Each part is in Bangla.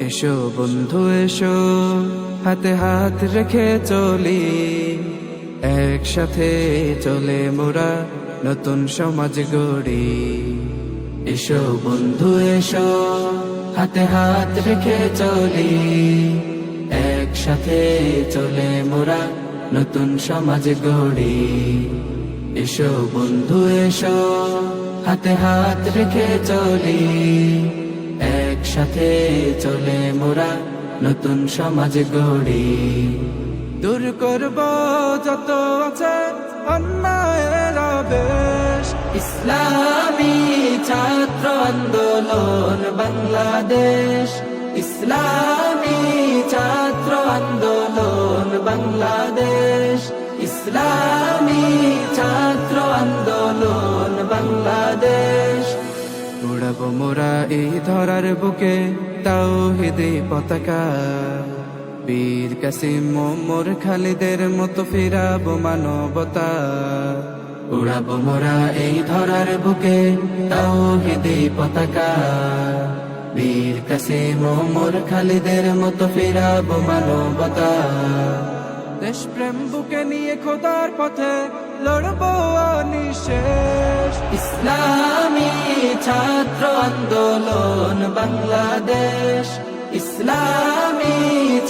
এসো বন্ধু এসো, হাতে হাত রেখে চলি, একসাথে চলে মোরা নতুন সমাজ গড়ি। এসো বন্ধু এসো, হাতে হাত রেখে চলি, একসাথে চলে মোরা নতুন সমাজ গড়ি। এসো বন্ধু এসো, হাতে হাত রেখে চলি, একসাথে চলে মোরা নতুন সমাজ গড়ি। দূর করব যত আছে অন্যায়ের আবেশ, ইসলামী ছাত্র আন্দোলন বাংলাদেশ, ইসলামী ছাত্র আন্দোলন বাংলাদেশ, ইসলামী ছাত্র আন্দোলন বাংলাদেশ। উড়াবো মোরা এই ধরার বুকে তাওহীদের পতাকা, বীর কাসিম ওমর খালিদের মতো ফিরাবো মানবতা। উড়াবো মোরা এই ধরার বুকে তাওহীদের পতাকা, বীর কাসিম ওমর খালিদের মতো ফিরাবো মানবতা। দেশপ্রেম বুকে নিয়ে খোদার পথে লড়বো অনিশেষ, ইসলামী ছাত্র আন্দোলন বাংলাদেশ, ইসলামী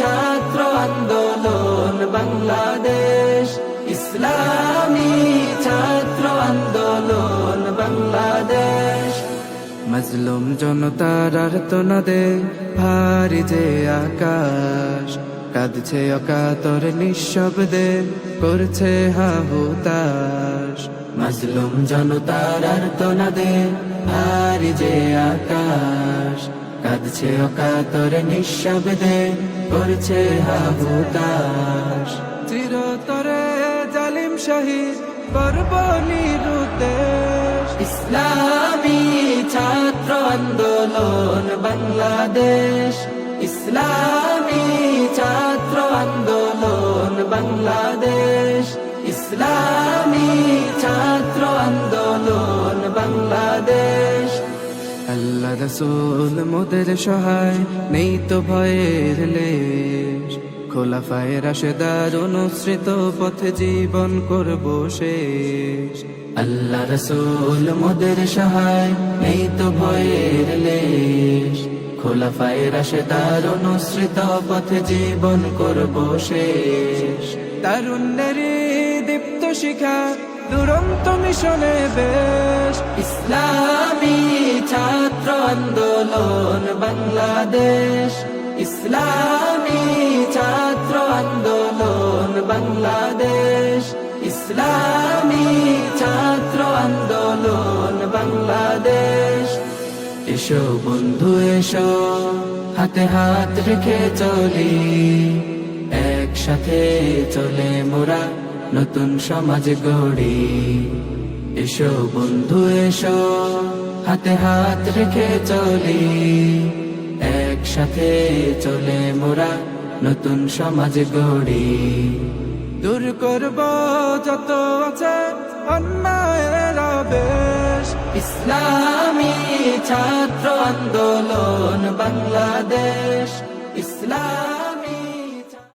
ছাত্র আন্দোলন বাংলাদেশ, ইসলামী ছাত্র আন্দোলন বাংলাদেশ। মজলুম জনতার আর্তনাদে ভারী যে আকাশ, কাঁদছে অকাতর নিঃশব্দে করছে হাহুতাশ। মজলুম জনতার আর্তনাদে ভারী যে আকাশ, কাঁদছে অকাতর নিঃশব্দে করছে হাহুতাশ। চিরতরে জালিম শহীদ করব নিরুদ্দেশ, ইসলামী ছাত্র আন্দোলন বাংলাদেশ, ইসলামী ছাত্র আন্দোলন বাংলাদেশ, ইসলামী ছাত্র আন্দোলন বাংলাদেশ। আল্লাহ রাসূল মোদের সহায় নেই তো ভয়ের লেশ, খোলাফায়ে রাশেদার অনুসৃত পথে জীবন করব শেষ। আল্লাহ রাসূল মোদের সহায় নেই তো ভয়ের লেশ, খোলাফায়ে রাশেদার অনুসৃত পথে জীবন করব শেষ। তারুণ্যেরই দীপ্ত শিখা দুরন্ত মিশনে বেশ, ইসলামী ছাত্র আন্দোলন বাংলাদেশ, ইসলামী ছাত্র আন্দোলন বাংলাদেশ, ইসলামী ছাত্র আন্দোলন বাংলাদেশ। এসো বন্ধু এসো, হাতে হাত রেখে চলি, একসাথে চলে মোরা নতুন সমাজ গড়ি। এসো বন্ধু এসো, হাতে হাত রেখে চলি, একসাথে চলে মোরা নতুন সমাজ গড়ি। দূর করব যত আছে অন্যায়ের আবেশ, ইসলামী ছাত্র আন্দোলন বাংলাদেশ,